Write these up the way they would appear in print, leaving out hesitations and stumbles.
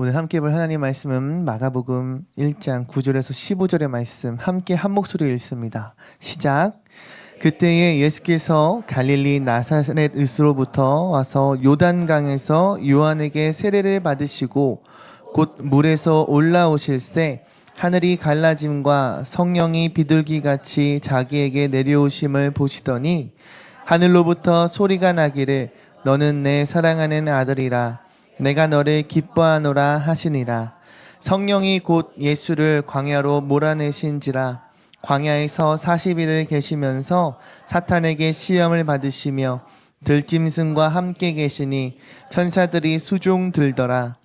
오늘 함께 볼 하나님 말씀은 마가복음 1장 9절에서 15절의 말씀 함께 한 목소리로 읽습니다. 시작. 그때에 예수께서 갈릴리 나사렛으로부터 와서 요단강에서 요한에게 세례를 받으시고 곧 물에서 올라오실새 하늘이 갈라짐과 성령이 비둘기같이 자기에게 내려오심을 보시더니 하늘로부터 소리가 나기를 너는 내 사랑하는 아들이라 내가 너를 기뻐하노라 하시니라. 성령이 곧 예수를 광야로 몰아내신지라 광야에서 40일을 계시면서 사탄에게 시험을 받으시며 들짐승과 함께 계시니 천사들이 수종 들더라.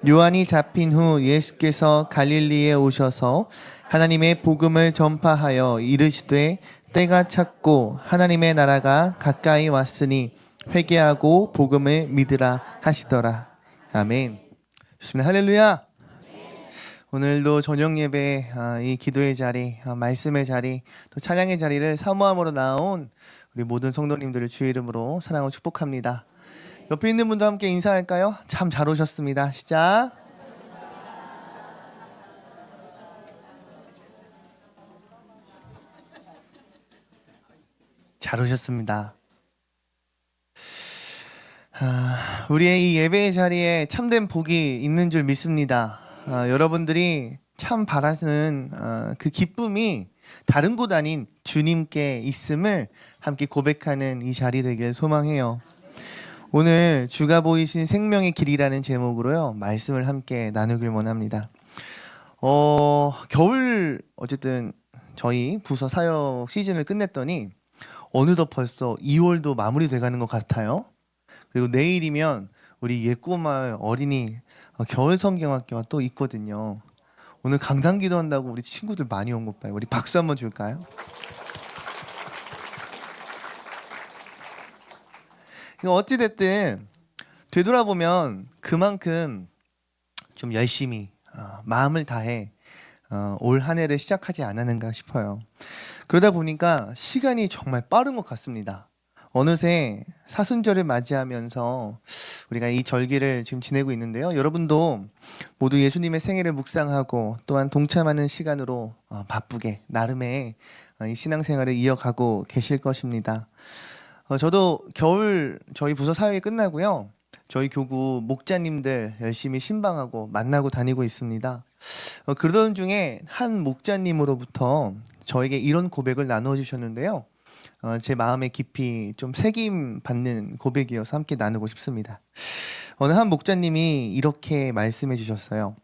요한이 잡힌 후 예수께서 갈릴리에 오셔서 하나님의 복음을 전파하여 이르시되 때가 찼고 하나님의 나라가 가까이 왔으니 회개하고 복음을 믿으라 하시더라. 아멘. 좋습니다. 할렐루야. 오늘도 저녁 예배 이 기도의 자리, 말씀의 자리, 또 찬양의 자리를 사모함으로 나온 우리 모든 성도님들을 주의 이름으로 사랑하고 축복합니다. 옆에 있는 분도 함께 인사할까요? 참 잘 오셨습니다. 시작. 잘 오셨습니다. 우리의 이 예배의 자리에 참된 복이 있는 줄 믿습니다. 여러분들이 참 바라는 그 기쁨이 다른 곳 아닌 주님께 있음을 함께 고백하는 이 자리 되길 소망해요. 오늘 주가 보이신 생명의 길이라는 제목으로요 말씀을 함께 나누길 원합니다. 겨울 어쨌든 저희 부서 사역 시즌을 끝냈더니 어느덧 벌써 2월도 마무리돼 가는 것 같아요. 그리고 내일이면 우리 옛꼬마 어린이 겨울 성경학교가 또 있거든요. 오늘 강단 기도한다고 우리 친구들 많이 온 것 봐요. 우리 박수 한번 줄까요? 어찌됐든 되돌아보면 그만큼 좀 열심히 마음을 다해 올 한 해를 시작하지 않았는가 싶어요. 그러다 보니까 시간이 정말 빠른 것 같습니다. 어느새 사순절을 맞이하면서 우리가 이 절기를 지금 지내고 있는데요. 여러분도 모두 예수님의 생애를 묵상하고 또한 동참하는 시간으로 바쁘게 나름의 이 신앙생활을 이어가고 계실 것입니다. 저도 겨울 저희 부서 사역이 끝나고요. 저희 교구 목자님들 열심히 신방하고 만나고 다니고 있습니다. 그러던 중에 한 목자님으로부터 저에게 이런 고백을 나누어 주셨는데요. 제 마음에 깊이 좀 새김 받는 고백이어서 함께 나누고 싶습니다. 어느 한 목자님이 이렇게 말씀해 주셨어요.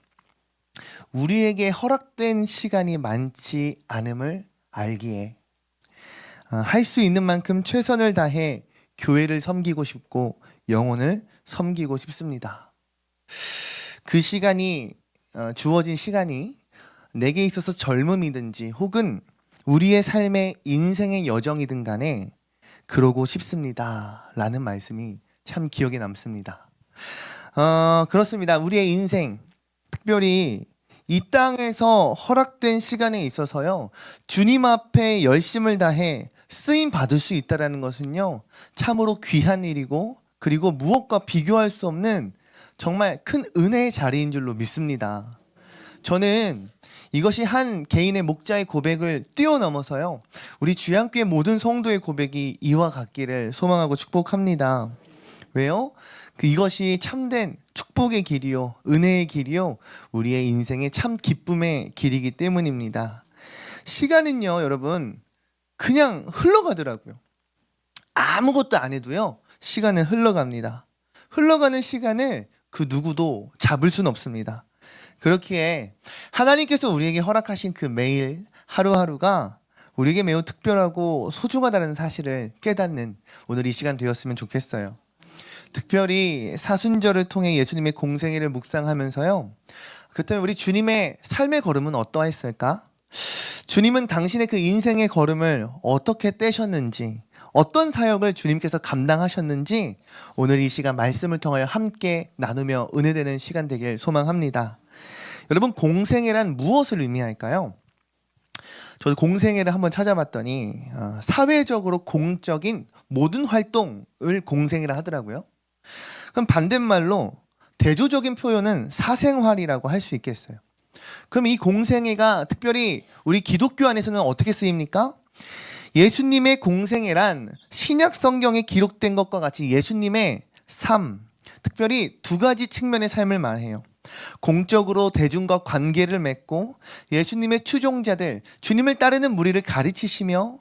우리에게 허락된 시간이 많지 않음을 알기에 할 수 있는 만큼 최선을 다해 교회를 섬기고 싶고 영혼을 섬기고 싶습니다. 그 시간이 주어진 시간이 내게 있어서 젊음이든지 혹은 우리의 삶의 인생의 여정이든 간에 그러고 싶습니다 라는 말씀이 참 기억에 남습니다. 그렇습니다. 우리의 인생, 특별히 이 땅에서 허락된 시간에 있어서요 주님 앞에 열심을 다해 쓰임 받을 수 있다는 것은요 참으로 귀한 일이고 그리고 무엇과 비교할 수 없는 정말 큰 은혜의 자리인 줄로 믿습니다. 저는 이것이 한 개인의 목자의 고백을 뛰어넘어서요 우리 주양교회 모든 성도의 고백이 이와 같기를 소망하고 축복합니다. 왜요? 이것이 참된 축복의 길이요 은혜의 길이요 우리의 인생의 참 기쁨의 길이기 때문입니다. 시간은요 여러분 그냥 흘러가더라고요. 아무것도 안 해도요 시간은 흘러갑니다. 흘러가는 시간을 그 누구도 잡을 수는 없습니다. 그렇기에 하나님께서 우리에게 허락하신 그 매일 하루하루가 우리에게 매우 특별하고 소중하다는 사실을 깨닫는 오늘 이 시간 되었으면 좋겠어요. 특별히 사순절을 통해 예수님의 공생애를 묵상하면서요 그렇다면 우리 주님의 삶의 걸음은 어떠했을까? 주님은 당신의 그 인생의 걸음을 어떻게 떼셨는지 어떤 사역을 주님께서 감당하셨는지 오늘 이 시간 말씀을 통하여 함께 나누며 은혜되는 시간 되길 소망합니다. 여러분 공생애란 무엇을 의미할까요? 저도 공생애를 한번 찾아봤더니 사회적으로 공적인 모든 활동을 공생애라 하더라고요. 그럼 반대말로 대조적인 표현은 사생활이라고 할 수 있겠어요. 그럼 이 공생애가 특별히 우리 기독교 안에서는 어떻게 쓰입니까? 예수님의 공생애란 신약 성경에 기록된 것과 같이 예수님의 삶, 특별히 두 가지 측면의 삶을 말해요. 공적으로 대중과 관계를 맺고 예수님의 추종자들, 주님을 따르는 무리를 가르치시며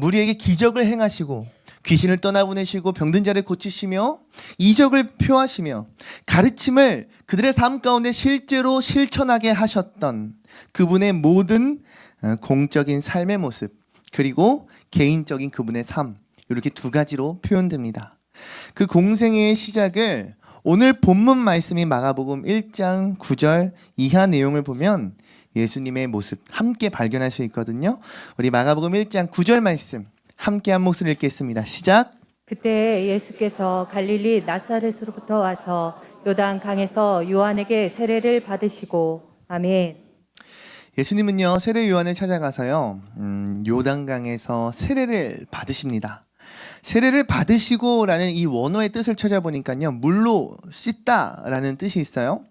무리에게 기적을 행하시고 귀신을 떠나보내시고 병든 자를 고치시며 이적을 표하시며 가르침을 그들의 삶 가운데 실제로 실천하게 하셨던 그분의 모든 공적인 삶의 모습, 그리고 개인적인 그분의 삶, 이렇게 두 가지로 표현됩니다. 그 공생애의 시작을 오늘 본문 말씀이 마가복음 1장 9절 이하 내용을 보면 예수님의 모습 함께 발견할 수 있거든요. 우리 마가복음 1장 9절 말씀 함께 한 목소리 읽겠습니다. 시작. 그때 예수께서 갈릴리 나사렛으로부터 와서 요단 강에서 요한에게 세례를 받으시고. 아멘. 예수님은요 세례 요한을 찾아가서요 요단강에서 세례를 받으십니다. 세례를 받으시고라는 이 원어의 뜻을 찾아보니까요 물로 씻다라는 뜻이 있어요.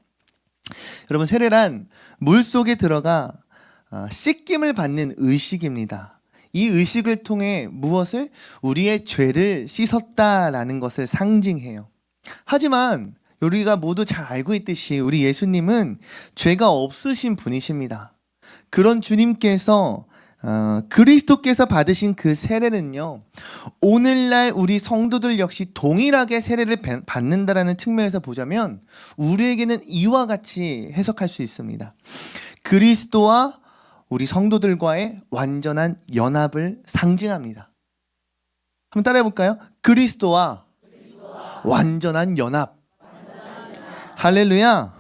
여러분, 세례란 물 속에 들어가 씻김을 받는 의식입니다. 이 의식을 통해 무엇을? 우리의 죄를 씻었다라는 것을 상징해요. 하지만 우리가 모두 잘 알고 있듯이 우리 예수님은 죄가 없으신 분이십니다. 그런 주님께서 그리스도께서 받으신 그 세례는요 오늘날 우리 성도들 역시 동일하게 세례를 받는다라는 측면에서 보자면 우리에게는 이와 같이 해석할 수 있습니다. 그리스도와 우리 성도들과의 완전한 연합을 상징합니다. 한번 따라해 볼까요? 그리스도와 완전한 연합. 할렐루야.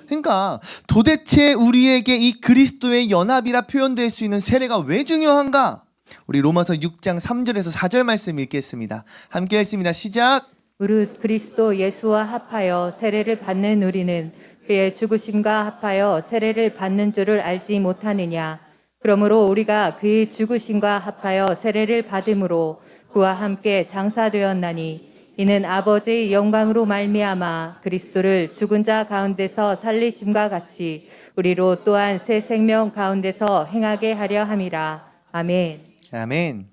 그러니까 도대체 우리에게 이 그리스도의 연합이라 표현될 수 있는 세례가 왜 중요한가? 우리 로마서 6장 3절에서 4절 말씀 읽겠습니다. 함께 읽습니다. 시작. 무릇 그리스도 예수와 합하여 세례를 받는 우리는 그의 죽으심과 합하여 세례를 받는 줄을 알지 못하느냐. 그러므로 우리가 그의 죽으심과 합하여 세례를 받음으로 그와 함께 장사되었나니 이는 아버지의 영광으로 말미암아 그리스도를 죽은 자 가운데서 살리심과 같이 우리로 또한 새 생명 가운데서 행하게 하려 함이라. 아멘. 아멘.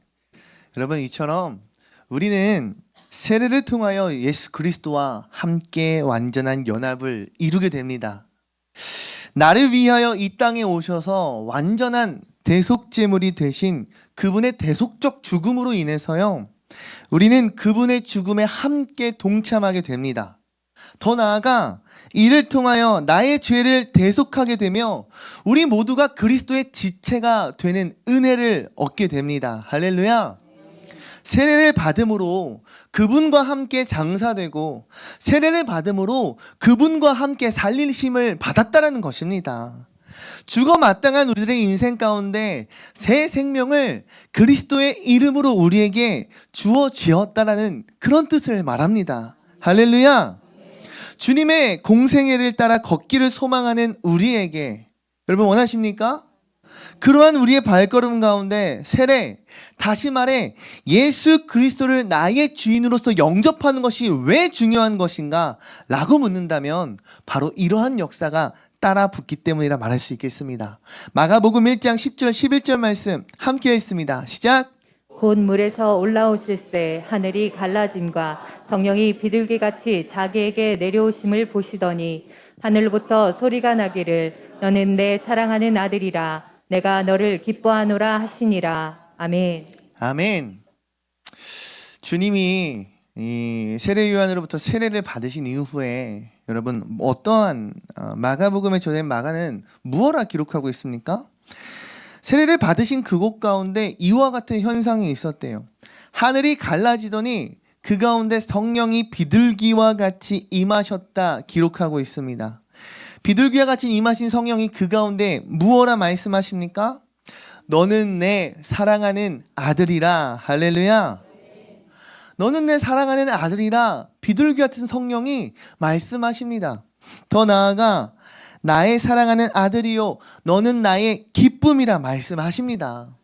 여러분, 이처럼 우리는 세례를 통하여 예수 그리스도와 함께 완전한 연합을 이루게 됩니다. 나를 위하여 이 땅에 오셔서 완전한 대속제물이 되신 그분의 대속적 죽음으로 인해서요 우리는 그분의 죽음에 함께 동참하게 됩니다. 더 나아가 이를 통하여 나의 죄를 대속하게 되며 우리 모두가 그리스도의 지체가 되는 은혜를 얻게 됩니다. 할렐루야. 세례를 받음으로 그분과 함께 장사되고 세례를 받음으로 그분과 함께 살리심을 받았다라는 것입니다. 죽어 마땅한 우리들의 인생 가운데 새 생명을 그리스도의 이름으로 우리에게 주어지었다라는 그런 뜻을 말합니다. 할렐루야. 주님의 공생애를 따라 걷기를 소망하는 우리에게 여러분 원하십니까? 그러한 우리의 발걸음 가운데 세례, 다시 말해 예수 그리스도를 나의 주인으로서 영접하는 것이 왜 중요한 것인가? 라고 묻는다면 바로 이러한 역사가 따라 붙기 때문이라 말할 수 있겠습니다. 마가복음 1장 10절 11절 말씀 함께 읽습니다. 시작. 곧 물에서 올라오실새 하늘이 갈라짐과 성령이 비둘기같이 자기에게 내려오심을 보시더니 하늘로부터 소리가 나기를 너는 내 사랑하는 아들이라 내가 너를 기뻐하노라 하시니라. 아멘. 아멘. 주님이 이 세례 요한으로부터 세례를 받으신 이후에 여러분 어떠한 마가복음에 저자인 마가는 무엇라 기록하고 있습니까? 세례를 받으신 그곳 가운데 이와 같은 현상이 있었대요. 하늘이 갈라지더니 그 가운데 성령이 비둘기와 같이 임하셨다 기록하고 있습니다. 비둘기와 같이 임하신 성령이 그 가운데 무엇라 말씀하십니까? 너는 내 사랑하는 아들이라. 할렐루야. 너는 내 사랑하는 아들이라 비둘기 같은 성령이 말씀하십니다. 더 나아가 나의 사랑하는 아들이요 너는 나의 기쁨이라 말씀하십니다.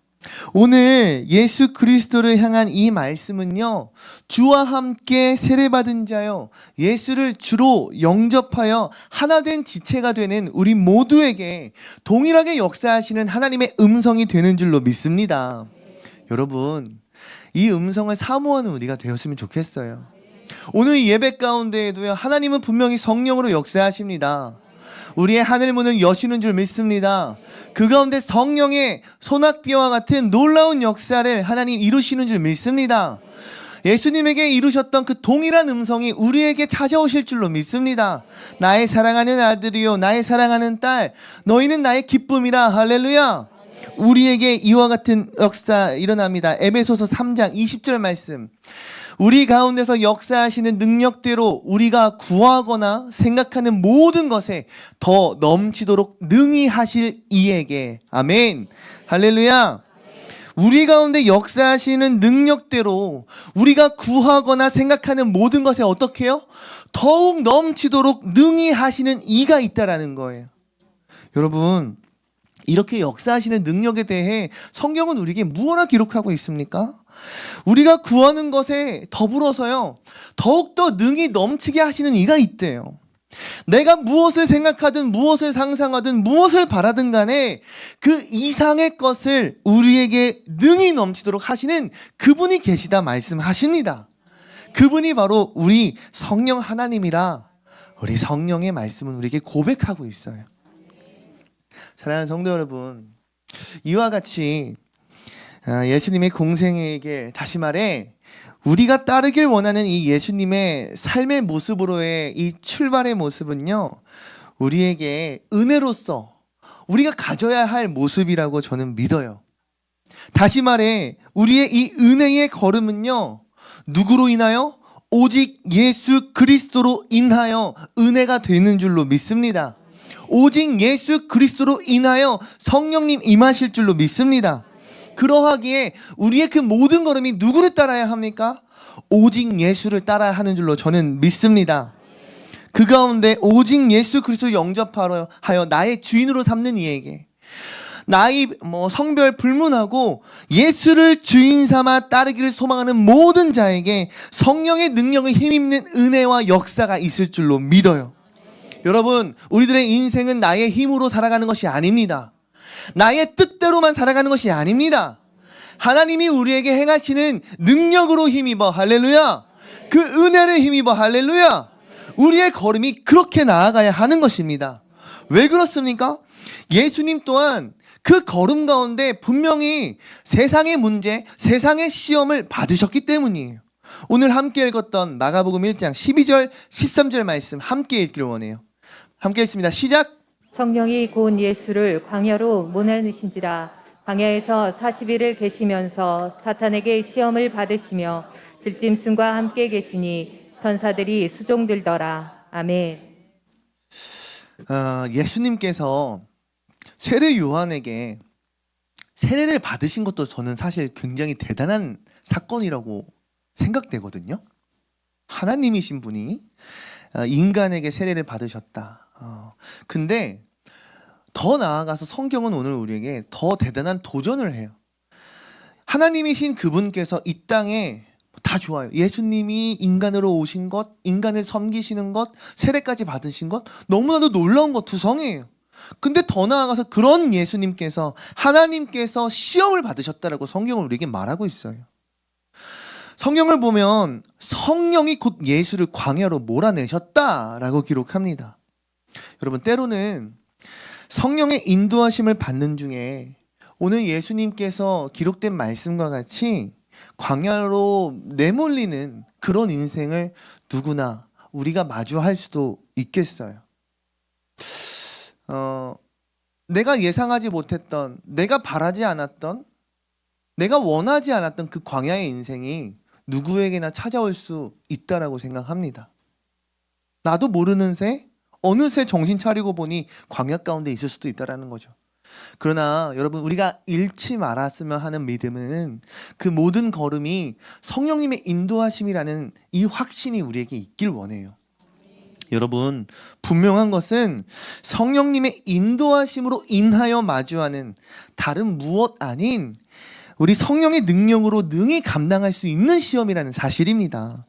오늘 예수 그리스도를 향한 이 말씀은요, 주와 함께 세례받은 자요, 예수를 주로 영접하여 하나된 지체가 되는 우리 모두에게 동일하게 역사하시는 하나님의 음성이 되는 줄로 믿습니다. 여러분, 이 음성을 사모하는 우리가 되었으면 좋겠어요. 오늘 이 예배 가운데에도요, 하나님은 분명히 성령으로 역사하십니다. 우리의 하늘 문을 여시는 줄 믿습니다. 그 가운데 성령의 소낙비와 같은 놀라운 역사를 하나님 이루시는 줄 믿습니다. 예수님에게 이루셨던 그 동일한 음성이 우리에게 찾아오실 줄로 믿습니다. 나의 사랑하는 아들이요, 나의 사랑하는 딸, 너희는 나의 기쁨이라. 할렐루야. 우리에게 이와 같은 역사 일어납니다. 에베소서 3장 20절 말씀. 우리 가운데서 역사하시는 능력대로 우리가 구하거나 생각하는 모든 것에 더 넘치도록 능히 하실 이에게. 아멘. 할렐루야. 우리 가운데 역사하시는 능력대로 우리가 구하거나 생각하는 모든 것에 어떻게 해요? 더욱 넘치도록 능히 하시는 이가 있다라는 거예요. 여러분, 이렇게 역사하시는 능력에 대해 성경은 우리에게 무엇을 기록하고 있습니까? 우리가 구하는 것에 더불어서요, 더욱더 능히 넘치게 하시는 이가 있대요. 내가 무엇을 생각하든 무엇을 상상하든 무엇을 바라든 간에 그 이상의 것을 우리에게 능히 넘치도록 하시는 그분이 계시다 말씀하십니다. 그분이 바로 우리 성령 하나님이라 우리 성령의 말씀은 우리에게 고백하고 있어요. 사랑하는 성도 여러분, 이와 같이 예수님의 공생의 길, 다시 말해 우리가 따르길 원하는 이 예수님의 삶의 모습으로의 이 출발의 모습은요, 우리에게 은혜로서 우리가 가져야 할 모습이라고 저는 믿어요. 다시 말해 우리의 이 은혜의 걸음은요, 누구로 인하여? 오직 예수 그리스도로 인하여 은혜가 되는 줄로 믿습니다. 오직 예수 그리스도로 인하여 성령님 임하실 줄로 믿습니다. 그러하기에 우리의 그 모든 걸음이 누구를 따라야 합니까? 오직 예수를 따라야 하는 줄로 저는 믿습니다. 그 가운데 오직 예수 그리스도를 영접하여 나의 주인으로 삼는 이에게, 나이 성별 불문하고 예수를 주인 삼아 따르기를 소망하는 모든 자에게 성령의 능력을 힘입는 은혜와 역사가 있을 줄로 믿어요. 여러분, 우리들의 인생은 나의 힘으로 살아가는 것이 아닙니다. 나의 뜻대로만 살아가는 것이 아닙니다. 하나님이 우리에게 행하시는 능력으로 힘입어. 할렐루야. 그 은혜를 힘입어. 할렐루야. 우리의 걸음이 그렇게 나아가야 하는 것입니다. 왜 그렇습니까? 예수님 또한 그 걸음 가운데 분명히 세상의 문제, 세상의 시험을 받으셨기 때문이에요. 오늘 함께 읽었던 마가복음 1장 12절 13절 말씀 함께 읽기를 원해요. 함께 읽습니다. 시작. 성령이 곧 예수를 광야로 모내시니라. 광야에서 40일을 계시면서 사탄에게 시험을 받으시며 들짐승과 함께 계시니 천사들이 수종들더라. 아멘. 예수님께서 세례 요한에게 세례를 받으신 것도 저는 사실 굉장히 대단한 사건이라고 생각되거든요. 하나님이신 분이 인간에게 세례를 받으셨다. 근데 더 나아가서 성경은 오늘 우리에게 더 대단한 도전을 해요. 하나님이신 그분께서 이 땅에 다 좋아요. 예수님이 인간으로 오신 것, 인간을 섬기시는 것, 세례까지 받으신 것, 너무나도 놀라운 것 투성이에요. 근데 더 나아가서 그런 예수님께서, 하나님께서 시험을 받으셨다라고 성경은 우리에게 말하고 있어요. 성경을 보면 성령이 곧 예수를 광야로 몰아내셨다라고 기록합니다. 여러분, 때로는 성령의 인도하심을 받는 중에 오늘 예수님께서 기록된 말씀과 같이 광야로 내몰리는 그런 인생을 누구나 우리가 마주할 수도 있겠어요. 내가 예상하지 못했던, 내가 바라지 않았던, 내가 원하지 않았던 그 광야의 인생이 누구에게나 찾아올 수 있다라고 생각합니다. 나도 모르는 새 어느새 정신 차리고 보니 광야 가운데 있을 수도 있다라는 거죠. 그러나 여러분, 우리가 잃지 말았으면 하는 믿음은 그 모든 걸음이 성령님의 인도하심이라는 이 확신이 우리에게 있길 원해요. 여러분, 분명한 것은 성령님의 인도하심으로 인하여 마주하는 다른 무엇 아닌 우리 성령의 능력으로 능히 감당할 수 있는 시험이라는 사실입니다.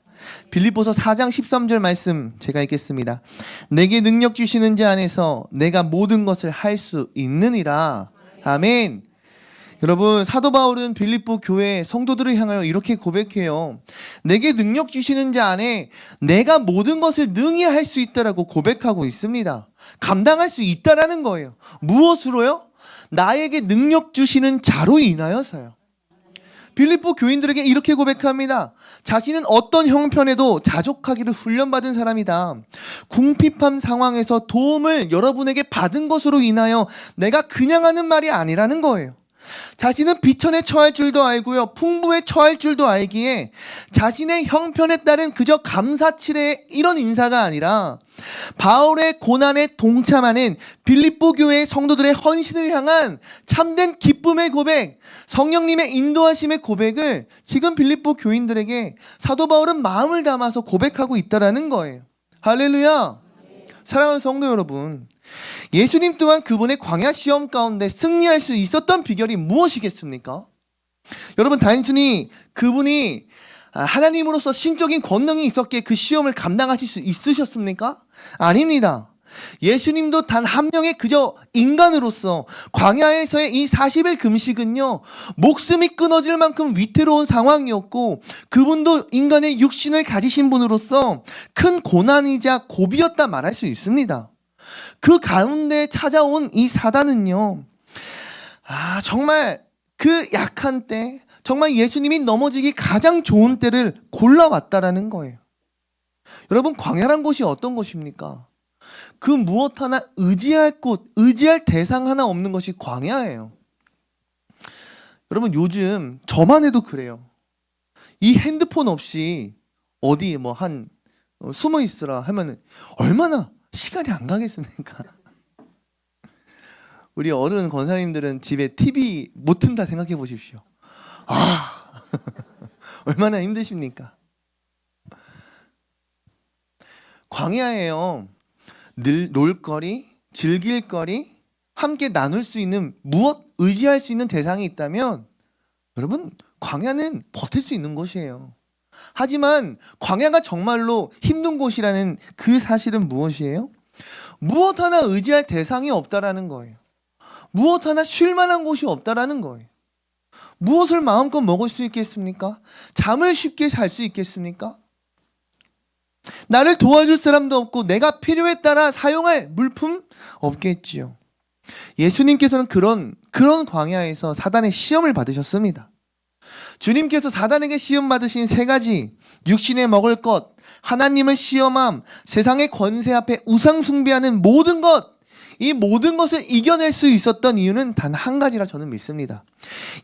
빌립보서 4장 13절 말씀 제가 읽겠습니다. 내게 능력 주시는 자 안에서 내가 모든 것을 할 수 있느니라. 아멘. 여러분, 사도 바울은 빌립보 교회 성도들을 향하여 이렇게 고백해요. 내게 능력 주시는 자 안에 내가 모든 것을 능히 할 수 있다라고 고백하고 있습니다. 감당할 수 있다라는 거예요. 무엇으로요? 나에게 능력 주시는 자로 인하여서요. 빌립보 교인들에게 이렇게 고백합니다. 자신은 어떤 형편에도 자족하기를 훈련받은 사람이다. 궁핍한 상황에서 도움을 여러분에게 받은 것으로 인하여 내가 그냥 하는 말이 아니라는 거예요. 자신은 비천에 처할 줄도 알고요, 풍부에 처할 줄도 알기에 자신의 형편에 따른 그저 감사치레의 이런 인사가 아니라 바울의 고난에 동참하는 빌립보 교회의 성도들의 헌신을 향한 참된 기쁨의 고백, 성령님의 인도하심의 고백을 지금 빌립보 교인들에게 사도 바울은 마음을 담아서 고백하고 있다라는 거예요. 할렐루야. 사랑하는 성도 여러분, 예수님 또한 그분의 광야 시험 가운데 승리할 수 있었던 비결이 무엇이겠습니까? 여러분, 단순히 그분이 하나님으로서 신적인 권능이 있었기에 그 시험을 감당하실 수 있으셨습니까? 아닙니다. 예수님도 단 한 명의 그저 인간으로서 광야에서의 이 40일 금식은요, 목숨이 끊어질 만큼 위태로운 상황이었고, 그분도 인간의 육신을 가지신 분으로서 큰 고난이자 고비였다 말할 수 있습니다. 그 가운데 찾아온 이 사단은요, 정말 그 약한 때, 정말 예수님이 넘어지기 가장 좋은 때를 골라왔다라는 거예요. 여러분, 광야란 곳이 어떤 곳입니까? 그 무엇 하나 의지할 곳, 의지할 대상 하나 없는 것이 광야예요. 여러분, 요즘 저만 해도 그래요. 이 핸드폰 없이 어디 숨어 있으라 하면 얼마나 시간이 안 가겠습니까? 우리 어른 권사님들은 집에 TV 못 튼다 생각해 보십시오. 얼마나 힘드십니까? 광야예요. 늘 놀거리, 즐길거리, 함께 나눌 수 있는 무엇, 의지할 수 있는 대상이 있다면 여러분, 광야는 버틸 수 있는 곳이에요. 하지만 광야가 정말로 힘든 곳이라는 그 사실은 무엇이에요? 무엇 하나 의지할 대상이 없다라는 거예요. 무엇 하나 쉴 만한 곳이 없다라는 거예요. 무엇을 마음껏 먹을 수 있겠습니까? 잠을 쉽게 잘 수 있겠습니까? 나를 도와줄 사람도 없고 내가 필요에 따라 사용할 물품 없겠지요. 예수님께서는 그런 광야에서 사단의 시험을 받으셨습니다. 주님께서 사단에게 시험 받으신 세 가지, 육신에 먹을 것, 하나님을 시험함, 세상의 권세 앞에 우상 숭배하는 모든 것, 이 모든 것을 이겨낼 수 있었던 이유는 단 한 가지라 저는 믿습니다.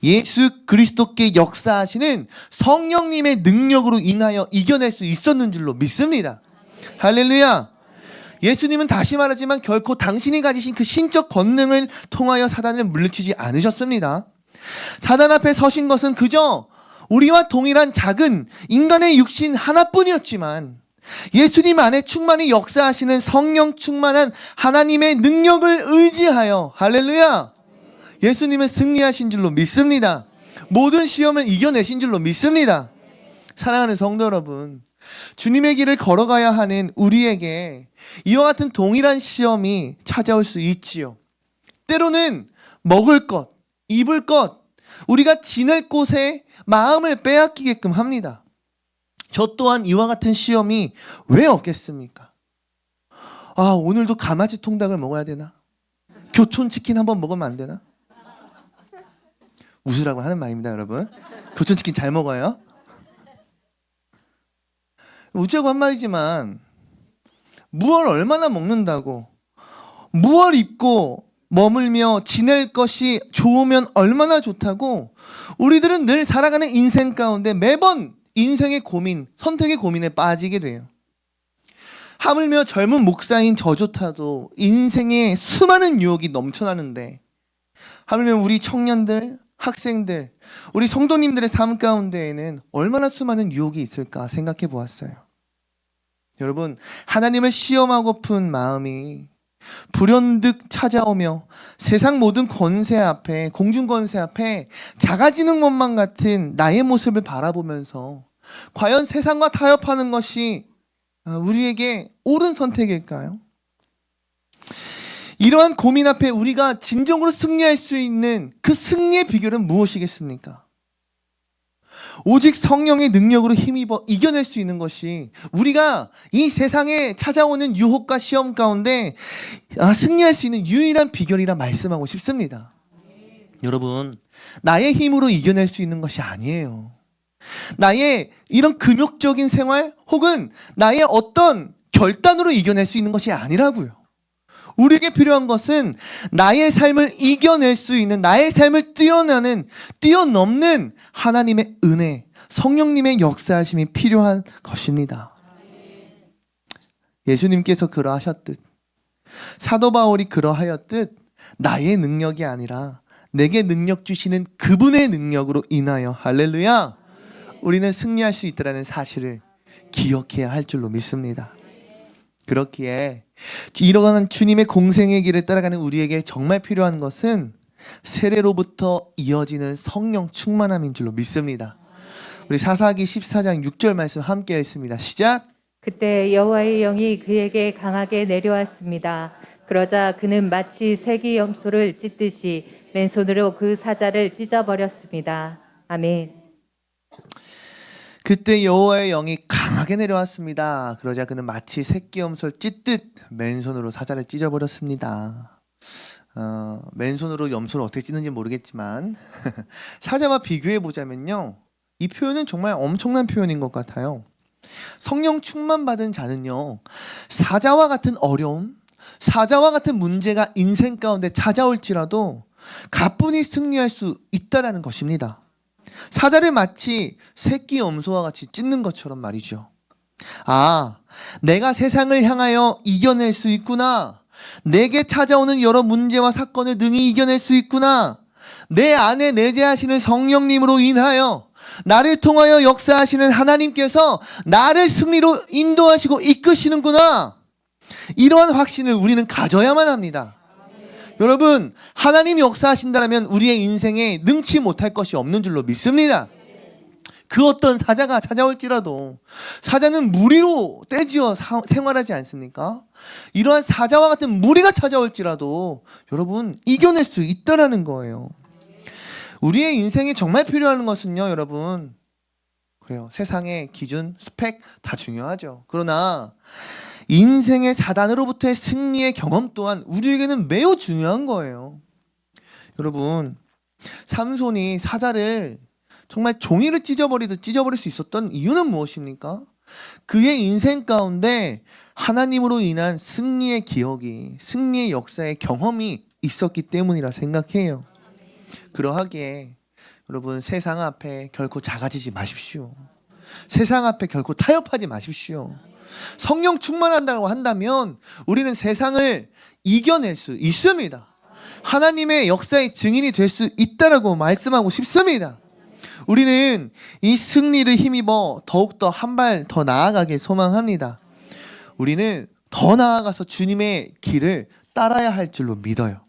예수 그리스도께 역사하시는 성령님의 능력으로 인하여 이겨낼 수 있었는 줄로 믿습니다. 할렐루야. 예수님은 다시 말하지만 결코 당신이 가지신 그 신적 권능을 통하여 사단을 물리치지 않으셨습니다. 사단 앞에 서신 것은 그저 우리와 동일한 작은 인간의 육신 하나뿐이었지만 예수님 안에 충만히 역사하시는 성령 충만한 하나님의 능력을 의지하여, 할렐루야, 예수님은 승리하신 줄로 믿습니다. 모든 시험을 이겨내신 줄로 믿습니다. 사랑하는 성도 여러분, 주님의 길을 걸어가야 하는 우리에게 이와 같은 동일한 시험이 찾아올 수 있지요. 때로는 먹을 것, 입을 것, 우리가 지낼 곳에 마음을 빼앗기게끔 합니다. 저 또한 이와 같은 시험이 왜 없겠습니까? 오늘도 가마지 통닭을 먹어야 되나? 교촌치킨 한번 먹으면 안 되나? 웃으라고 하는 말입니다, 여러분. 교촌치킨 잘 먹어요. 웃자고 한 말이지만 무얼 얼마나 먹는다고, 무얼 입고 머물며 지낼 것이 좋으면 얼마나 좋다고 우리들은 늘 살아가는 인생 가운데 매번 인생의 고민, 선택의 고민에 빠지게 돼요. 하물며 젊은 목사인 저조차도 인생에 수많은 유혹이 넘쳐나는데 하물며 우리 청년들, 학생들, 우리 성도님들의 삶 가운데에는 얼마나 수많은 유혹이 있을까 생각해 보았어요. 여러분, 하나님을 시험하고픈 마음이 불현듯 찾아오며 세상 모든 권세 앞에, 공중 권세 앞에 작아지는 것만 같은 나의 모습을 바라보면서 과연 세상과 타협하는 것이 우리에게 옳은 선택일까요? 이러한 고민 앞에 우리가 진정으로 승리할 수 있는 그 승리의 비결은 무엇이겠습니까? 오직 성령의 능력으로 힘입어 이겨낼 수 있는 것이, 우리가 이 세상에 찾아오는 유혹과 시험 가운데 승리할 수 있는 유일한 비결이라 말씀하고 싶습니다. 여러분, 나의 힘으로 이겨낼 수 있는 것이 아니에요. 나의 이런 금욕적인 생활 혹은 나의 어떤 결단으로 이겨낼 수 있는 것이 아니라고요. 우리에게 필요한 것은 나의 삶을 이겨낼 수 있는, 나의 삶을 뛰어넘는 하나님의 은혜, 성령님의 역사하심이 필요한 것입니다. 예수님께서 그러하셨듯, 사도 바울이 그러하였듯, 나의 능력이 아니라 내게 능력 주시는 그분의 능력으로 인하여, 할렐루야, 우리는 승리할 수 있다는 사실을 기억해야 할 줄로 믿습니다. 그렇기에 이러한 주님의 공생의 길을 따라가는 우리에게 정말 필요한 것은 세례로부터 이어지는 성령 충만함인 줄로 믿습니다. 우리 사사기 14장 6절 말씀 함께 읽습니다. 시작. 그때 여호와의 영이 그에게 강하게 내려왔습니다. 그러자 그는 마치 세기 염소를 찢듯이 맨손으로 그 사자를 찢어버렸습니다. 아멘. 그때 여호와의 영이 강하게 내려왔습니다. 그러자 그는 마치 새끼 염소를 찢듯 맨손으로 사자를 찢어버렸습니다. 맨손으로 염소를 어떻게 찢는지 모르겠지만 사자와 비교해 보자면요, 이 표현은 정말 엄청난 표현인 것 같아요. 성령 충만 받은 자는요, 사자와 같은 어려움, 사자와 같은 문제가 인생 가운데 찾아올지라도 가뿐히 승리할 수 있다라는 것입니다. 사자를 마치 새끼 염소와 같이 찢는 것처럼 말이죠. 아, 내가 세상을 향하여 이겨낼 수 있구나. 내게 찾아오는 여러 문제와 사건을 능히 이겨낼 수 있구나. 내 안에 내재하시는 성령님으로 인하여 나를 통하여 역사하시는 하나님께서 나를 승리로 인도하시고 이끄시는구나. 이러한 확신을 우리는 가져야만 합니다. 여러분, 하나님이 역사하신다면 우리의 인생에 능치 못할 것이 없는 줄로 믿습니다. 그 어떤 사자가 찾아올지라도, 사자는 무리로 떼지어 생활하지 않습니까? 이러한 사자와 같은 무리가 찾아올지라도 여러분, 이겨낼 수 있다라는 거예요. 우리의 인생에 정말 필요한 것은요, 여러분, 그래요, 세상의 기준, 스펙 다 중요하죠. 그러나 인생의 사단으로부터의 승리의 경험 또한 우리에게는 매우 중요한 거예요. 여러분, 삼손이 사자를 정말 종이를 찢어버리듯 찢어버릴 수 있었던 이유는 무엇입니까? 그의 인생 가운데 하나님으로 인한 승리의 기억이, 승리의 역사의 경험이 있었기 때문이라 생각해요. 그러하기에 여러분, 세상 앞에 결코 작아지지 마십시오. 세상 앞에 결코 타협하지 마십시오. 성령 충만한다고 한다면 우리는 세상을 이겨낼 수 있습니다. 하나님의 역사의 증인이 될 수 있다라고 말씀하고 싶습니다. 우리는 이 승리를 힘입어 더욱더 한 발 더 나아가길 소망합니다. 우리는 더 나아가서 주님의 길을 따라야 할 줄로 믿어요.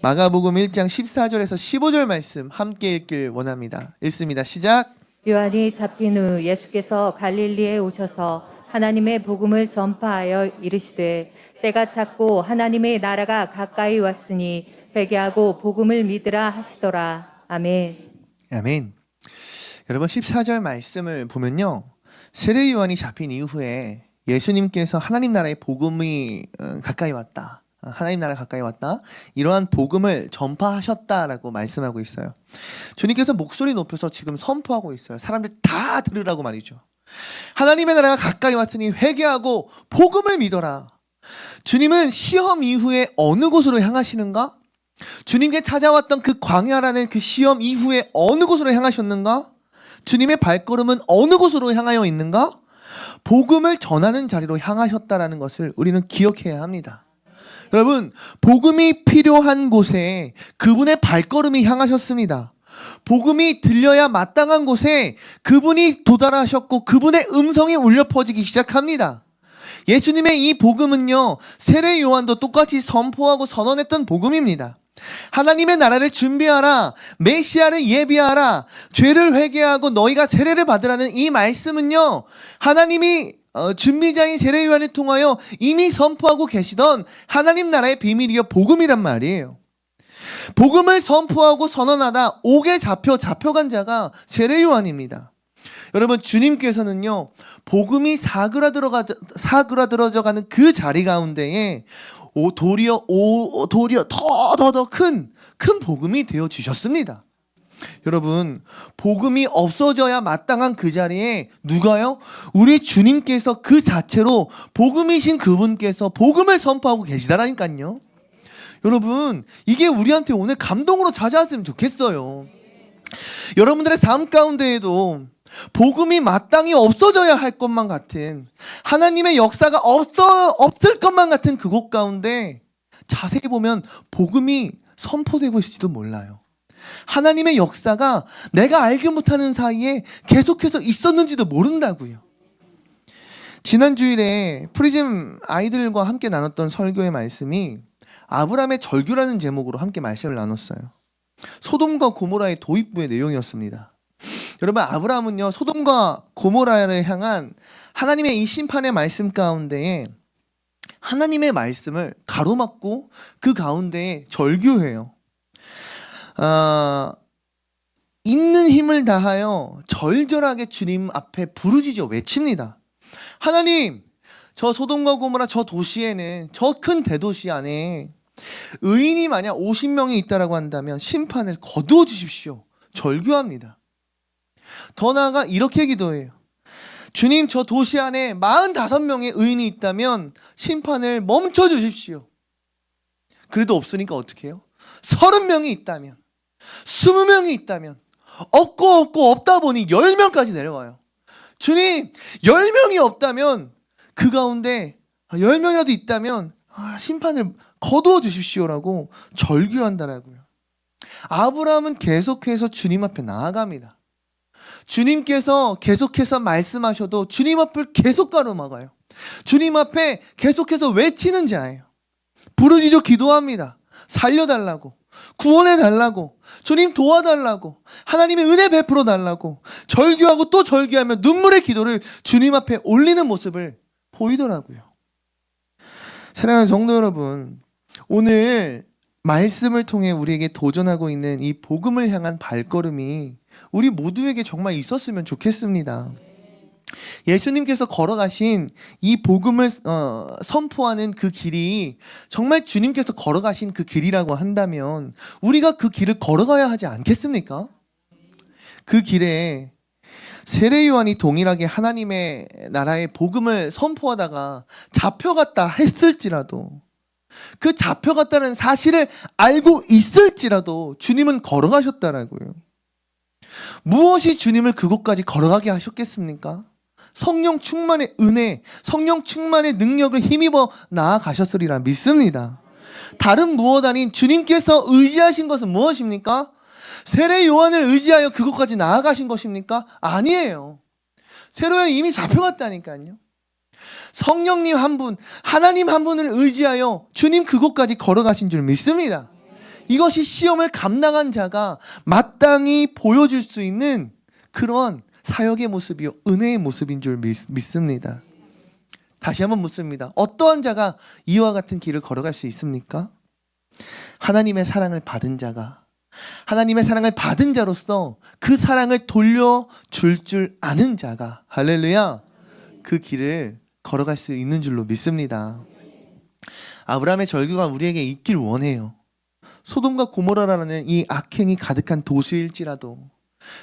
마가복음 1장 14절에서 15절 말씀 함께 읽길 원합니다. 읽습니다. 시작. 요한이 잡힌 후 예수께서 갈릴리에 오셔서 하나님의 복음을 전파하여 이르시되 때가 찼고 하나님의 나라가 가까이 왔으니 회개하고 복음을 믿으라 하시더라. 아멘. 아멘. 여러분, 14절 말씀을 보면요, 세례 요한이 잡힌 이후에 예수님께서 하나님 나라의 복음이 가까이 왔다, 하나님 나라가 가까이 왔다, 이러한 복음을 전파하셨다라고 말씀하고 있어요. 주님께서 목소리 높여서 지금 선포하고 있어요. 사람들 다 들으라고 말이죠. 하나님의 나라가 가까이 왔으니 회개하고 복음을 믿어라. 주님은 시험 이후에 어느 곳으로 향하시는가? 주님께 찾아왔던 그 광야라는 그 시험 이후에 어느 곳으로 향하셨는가? 주님의 발걸음은 어느 곳으로 향하여 있는가? 복음을 전하는 자리로 향하셨다라는 것을 우리는 기억해야 합니다. 여러분, 복음이 필요한 곳에 그분의 발걸음이 향하셨습니다. 복음이 들려야 마땅한 곳에 그분이 도달하셨고 그분의 음성이 울려 퍼지기 시작합니다. 예수님의 이 복음은요, 세례 요한도 똑같이 선포하고 선언했던 복음입니다. 하나님의 나라를 준비하라, 메시아를 예비하라, 죄를 회개하고 너희가 세례를 받으라는 이 말씀은요, 하나님이 준비자인 세례 요한을 통하여 이미 선포하고 계시던 하나님 나라의 비밀이요 복음이란 말이에요. 복음을 선포하고 선언하다 옥에 잡혀간 자가 세례 요한입니다. 여러분, 주님께서는요, 복음이 사그라들어져가는 그 자리 가운데에 도리어 더 큰 복음이 되어 주셨습니다. 여러분, 복음이 없어져야 마땅한 그 자리에 누가요? 우리 주님께서 그 자체로 복음이신 그분께서 복음을 선포하고 계시다라니까요. 여러분, 이게 우리한테 오늘 감동으로 찾아왔으면 좋겠어요. 여러분들의 삶 가운데에도 복음이 마땅히 없어져야 할 것만 같은, 하나님의 역사가 없을 것만 같은 그곳 가운데 자세히 보면 복음이 선포되고 있을지도 몰라요. 하나님의 역사가 내가 알지 못하는 사이에 계속해서 있었는지도 모른다고요. 지난 주일에 프리즘 아이들과 함께 나눴던 설교의 말씀이 아브라함의 절규라는 제목으로 함께 말씀을 나눴어요. 소돔과 고모라의 도입부의 내용이었습니다. 여러분, 아브라함은요, 소돔과 고모라를 향한 하나님의 이 심판의 말씀 가운데에 하나님의 말씀을 가로막고 그 가운데에 절규해요. 있는 힘을 다하여 절절하게 주님 앞에 부르짖어 외칩니다. 하나님, 저 소돔과 고모라 저 도시에는, 저 큰 대도시 안에 의인이 만약 50명이 있다라고 한다면 심판을 거두어 주십시오. 절규합니다. 더 나아가 이렇게 기도해요. 주님, 저 도시 안에 45명의 의인이 있다면 심판을 멈춰 주십시오. 그래도 없으니까 어떻게 해요? 30명이 있다면, 20명이 있다면, 없고 없다 보니 10명까지 내려와요. 주님, 10명이 없다면 그 가운데 10명이라도 있다면 심판을 거두어 주십시오라고 절규한다라고요. 아브라함은 계속해서 주님 앞에 나아갑니다. 주님께서 계속해서 말씀하셔도 주님 앞을 계속 가로막아요. 주님 앞에 계속해서 외치는 자예요. 부르짖어 기도합니다. 살려달라고, 구원해달라고, 주님 도와달라고, 하나님의 은혜 베풀어 달라고 절규하고 또 절규하며 눈물의 기도를 주님 앞에 올리는 모습을 보이더라고요. 사랑하는 성도 여러분, 오늘 말씀을 통해 우리에게 도전하고 있는 이 복음을 향한 발걸음이 우리 모두에게 정말 있었으면 좋겠습니다. 예수님께서 걸어가신 이 복음을 선포하는 그 길이 정말 주님께서 걸어가신 그 길이라고 한다면 우리가 그 길을 걸어가야 하지 않겠습니까? 그 길에 세례 요한이 동일하게 하나님의 나라의 복음을 선포하다가 잡혀갔다 했을지라도, 그 잡혀갔다는 사실을 알고 있을지라도 주님은 걸어가셨다라고요. 무엇이 주님을 그곳까지 걸어가게 하셨겠습니까? 성령 충만의 은혜, 성령 충만의 능력을 힘입어 나아가셨으리라 믿습니다. 다른 무엇 아닌 주님께서 의지하신 것은 무엇입니까? 세례 요한을 의지하여 그곳까지 나아가신 것입니까? 아니에요. 세례 요한이 이미 잡혀갔다니까요. 성령님 한 분, 하나님 한 분을 의지하여 주님 그곳까지 걸어가신 줄 믿습니다. 이것이 시험을 감당한 자가 마땅히 보여줄 수 있는 그런 사역의 모습이요, 은혜의 모습인 줄 믿습니다. 다시 한번 묻습니다. 어떠한 자가 이와 같은 길을 걸어갈 수 있습니까? 하나님의 사랑을 받은 자가, 하나님의 사랑을 받은 자로서 그 사랑을 돌려줄 줄 아는 자가, 할렐루야, 그 길을 걸어갈 수 있는 줄로 믿습니다. 아브라함의 절규가 우리에게 있길 원해요. 소돔과 고모라라는 이 악행이 가득한 도시일지라도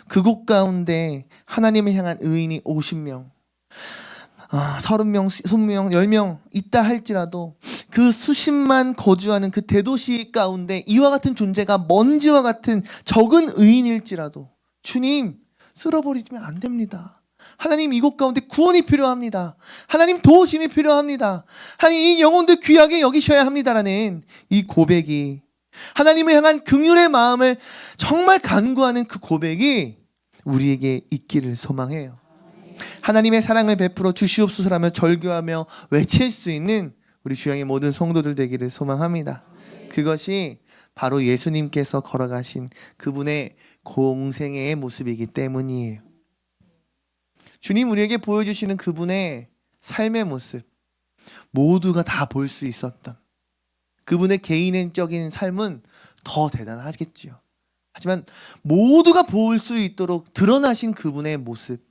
그곳 가운데 하나님을 향한 의인이 50명, 30명, 20명, 10명 있다 할지라도 그 수십만 거주하는 그 대도시 가운데 이와 같은 존재가 먼지와 같은 적은 의인일지라도 주님, 쓸어버리면 안 됩니다. 하나님, 이곳 가운데 구원이 필요합니다. 하나님, 도우심이 필요합니다. 하나님, 이 영혼들 귀하게 여기셔야 합니다라는 이 고백이, 하나님을 향한 긍휼의 마음을 정말 간구하는 그 고백이 우리에게 있기를 소망해요. 하나님의 사랑을 베풀어 주시옵소서라며 절규하며 외칠 수 있는 우리 주양의 모든 성도들 되기를 소망합니다. 그것이 바로 예수님께서 걸어가신 그분의 공생애의 모습이기 때문이에요. 주님 우리에게 보여주시는 그분의 삶의 모습, 모두가 다 볼 수 있었던 그분의 개인적인 삶은 더 대단하겠지요. 하지만 모두가 볼 수 있도록 드러나신 그분의 모습,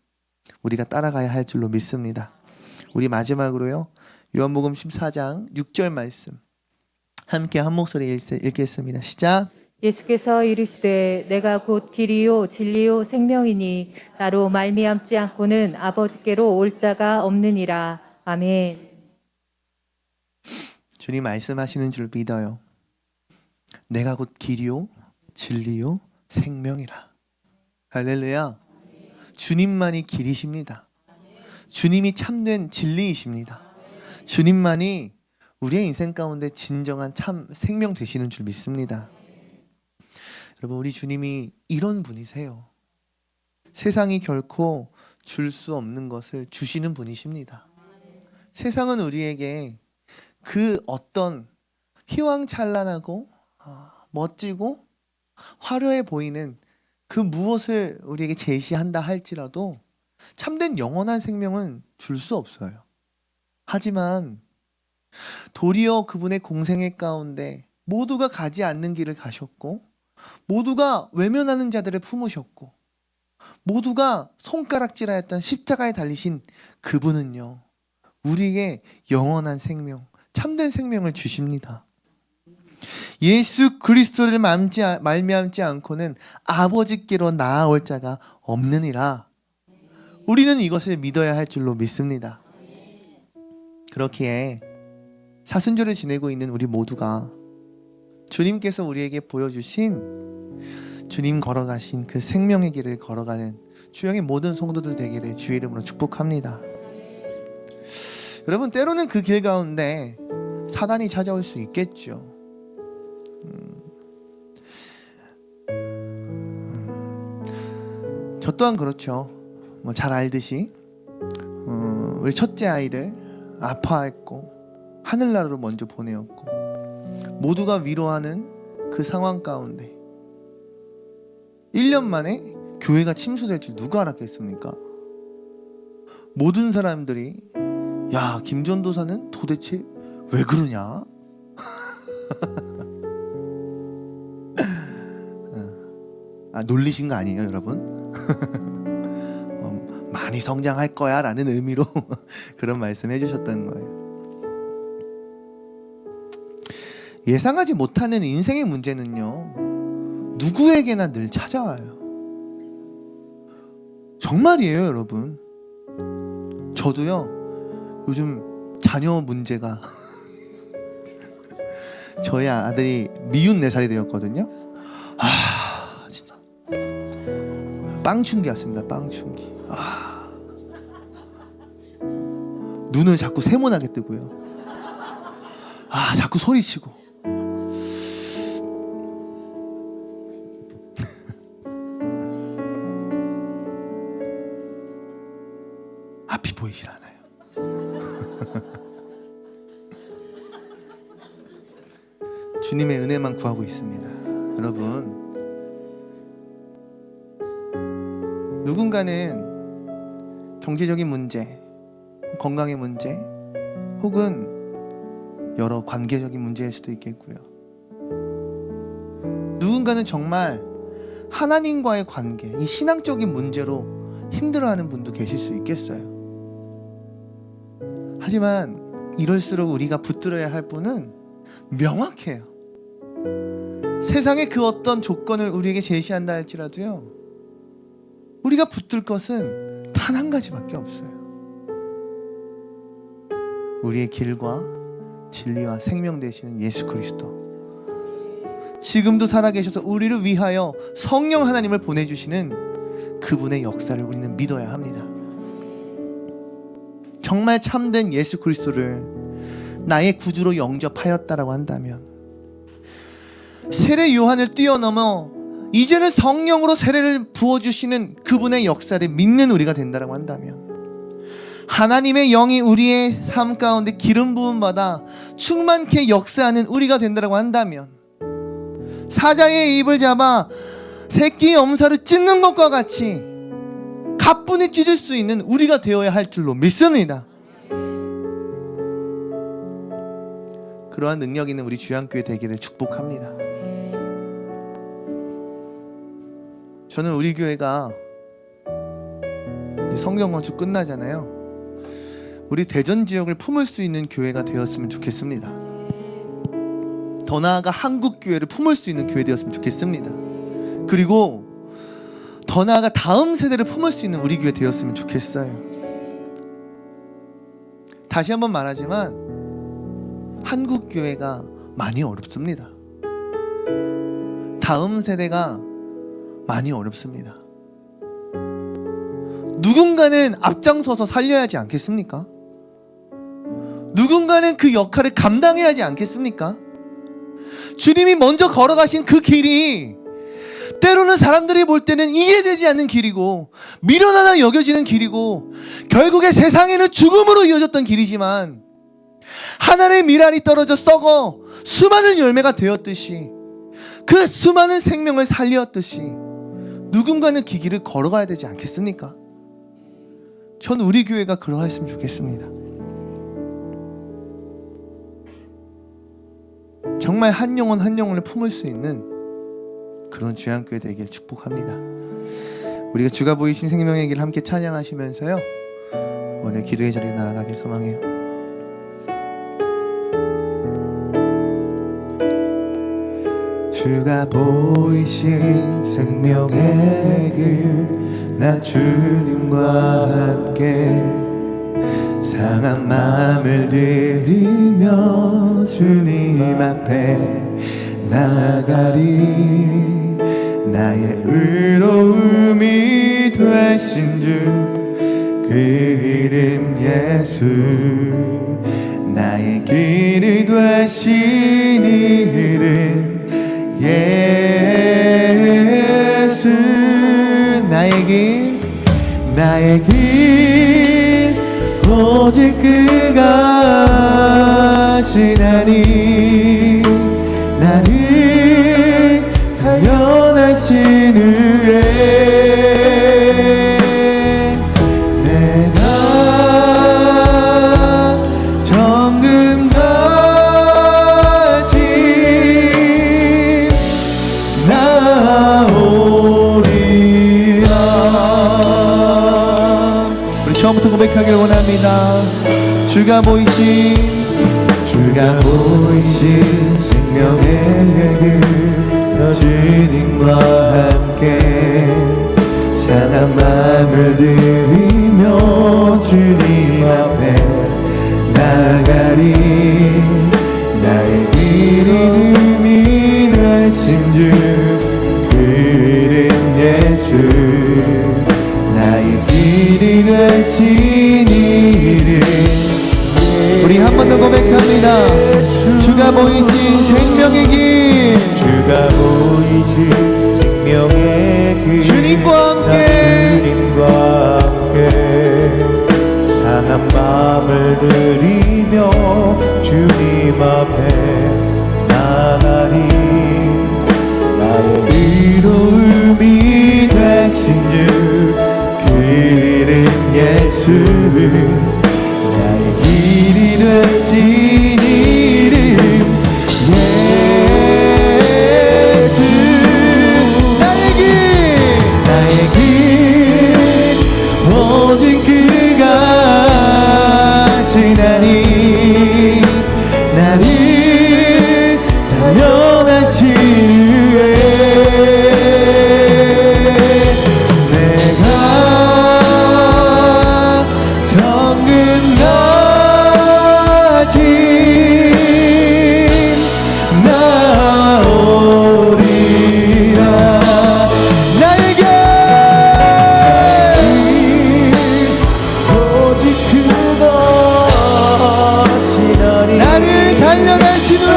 우리가 따라가야 할 줄로 믿습니다. 우리 마지막으로요, 요한복음 14장 6절 말씀 함께 한 목소리 읽겠습니다. 시작. 예수께서 이르시되 내가 곧 길이요 진리요 생명이니 나로 말미암지 않고는 아버지께로 올 자가 없느니라. 아멘. 주님 말씀하시는 줄 믿어요. 내가 곧 길이요 진리요 생명이라. 할렐루야. 주님만이 길이십니다. 주님이 참된 진리이십니다. 주님만이 우리의 인생 가운데 진정한 참 생명 되시는 줄 믿습니다. 여러분, 우리 주님이 이런 분이세요. 세상이 결코 줄 수 없는 것을 주시는 분이십니다. 세상은 우리에게 그 어떤 휘황찬란하고 멋지고 화려해 보이는 그 무엇을 우리에게 제시한다 할지라도 참된 영원한 생명은 줄 수 없어요. 하지만 도리어 그분의 공생애 가운데 모두가 가지 않는 길을 가셨고, 모두가 외면하는 자들을 품으셨고, 모두가 손가락질하였던 십자가에 달리신 그분은요, 우리에게 영원한 생명, 참된 생명을 주십니다. 예수 그리스도를 말미암지 않고는 아버지께로 나아올 자가 없느니라. 우리는 이것을 믿어야 할 줄로 믿습니다. 그렇기에 사순절을 지내고 있는 우리 모두가 주님께서 우리에게 보여주신 주님 걸어가신 그 생명의 길을 걸어가는 주영의 모든 성도들 되기를 주의 이름으로 축복합니다. 여러분, 때로는 그 길 가운데 사단이 찾아올 수 있겠죠. 저 또한 그렇죠. 잘 알듯이 우리 첫째 아이를 아파했고 하늘나라로 먼저 보내었고, 모두가 위로하는 그 상황 가운데 1년 만에 교회가 침수될 줄 누가 알았겠습니까? 모든 사람들이 야, 김전도사는 도대체 왜 그러냐? 놀리신 거 아니에요, 여러분? 많이 성장할 거야 라는 의미로 그런 말씀 해주셨던 거예요. 예상하지 못하는 인생의 문제는요, 누구에게나 늘 찾아와요. 정말이에요, 여러분. 저도요, 요즘 자녀 문제가 저희 아들이 미운 4살이 되었거든요. 진짜 빵충기 왔습니다. 빵충기. 눈을 자꾸 세모나게 뜨고요. 자꾸 소리치고. 앞이 보이질 않아요. 주님의 은혜만 구하고 있습니다. 여러분, 누군가는 경제적인 문제, 건강의 문제, 혹은 여러 관계적인 문제일 수도 있겠고요. 누군가는 정말 하나님과의 관계, 이 신앙적인 문제로 힘들어하는 분도 계실 수 있겠어요. 하지만 이럴수록 우리가 붙들어야 할 분은 명확해요. 세상의 그 어떤 조건을 우리에게 제시한다 할지라도요, 우리가 붙들 것은 단 한 가지밖에 없어요. 우리의 길과 진리와 생명 되시는 예수 그리스도, 지금도 살아계셔서 우리를 위하여 성령 하나님을 보내주시는 그분의 역사를 우리는 믿어야 합니다. 정말 참된 예수 그리스도를 나의 구주로 영접하였다라고 한다면, 세례 요한을 뛰어넘어 이제는 성령으로 세례를 부어주시는 그분의 역사를 믿는 우리가 된다라고 한다면, 하나님의 영이 우리의 삶 가운데 기름 부음 받아 충만케 역사하는 우리가 된다고 한다면, 사자의 입을 잡아 새끼 염소를 찢는 것과 같이 가뿐히 찢을 수 있는 우리가 되어야 할 줄로 믿습니다. 그러한 능력 있는 우리 주양교회 되기를 축복합니다. 저는 우리 교회가 성경 건축 끝나잖아요. 우리 대전 지역을 품을 수 있는 교회가 되었으면 좋겠습니다. 더 나아가 한국 교회를 품을 수 있는 교회 되었으면 좋겠습니다. 그리고 더 나아가 다음 세대를 품을 수 있는 우리 교회 되었으면 좋겠어요. 다시 한번 말하지만 한국 교회가 많이 어렵습니다. 다음 세대가 많이 어렵습니다. 누군가는 앞장서서 살려야 하지 않겠습니까? 누군가는 그 역할을 감당해야 하지 않겠습니까? 주님이 먼저 걸어가신 그 길이 때로는 사람들이 볼 때는 이해되지 않는 길이고 미련하다 여겨지는 길이고 결국에 세상에는 죽음으로 이어졌던 길이지만, 하나의 밀알이 떨어져 썩어 수많은 열매가 되었듯이, 그 수많은 생명을 살렸듯이 누군가는 그 길을 걸어가야 되지 않겠습니까? 저는 우리 교회가 그러했으면 좋겠습니다. 정말 한 영혼 한 영혼을 품을 수 있는 그런 주양교회 되길 축복합니다. 우리가 주가 보이신 생명의 길을 함께 찬양하시면서요, 오늘 기도의 자리에 나아가길 소망해요. 주가 보이신 생명의 길, 나 주님과 함께 상한 마음을 들이며 주님 앞에 나아가리. 나의 의로움이 되신 주 그 이름 예수, 나의 길이 되신 이름 예수. 나의 길 오직 그가 하시나니, 나를 발견하신 후에 내가 정금같이 나오리라. 우리 처음부터 고백하길 원합니다. 주가 보이신 생명의 길, 주님과 함께 상한 마음을 들이며 주님 앞에 나아가리. 나의 이름이 되신 주 그 이름 예수, 나의 길이 되신 이름. 우리 한 번 더 고백합니다. 주가 보이신 생명의 길, 주가 보이신 생명의 길, 주님과 함께 상한 마음을 들이며 주님 앞에 나가리. 나의 의로움이 되신 주 그 이름 예수, 나의 길이 되신 이름 예수. 나의 길 오직 그가 하시나니, 나를 발견하신 후에 내가 정금같이 나오리라. 나의 길 오직 그가 하시나니, 나를 단련하신 후에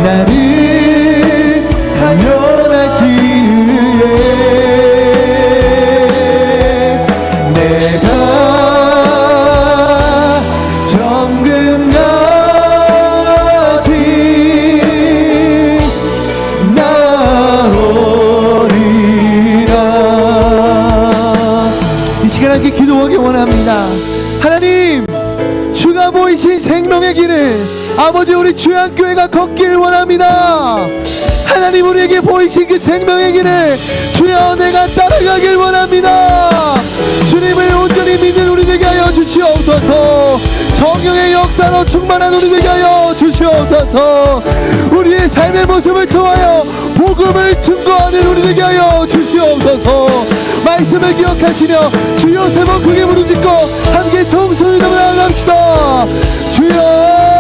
나를 단련하시네. 내가 정금같이 나오리라. 이 시간 함께 기도하기 원합니다. 하나님, 주가 보이신 생명의 길을 아버지 우리 주양교회가 걷기를 원합니다. 하나님, 우리에게 보이신 그 생명의 길을 주여 내가 따라가길 원합니다. 주님을 온전히 믿는 우리 되게 하여 주시옵소서. 성령의 역사로 충만한 우리 되게 하여 주시옵소서. 우리의 삶의 모습을 통하여 복음을 증거하는 우리 되게 하여 주시옵소서. 말씀을 기억하시며 주여 세 번 크게 부르짖고 함께 통성을 나갑시다. 주여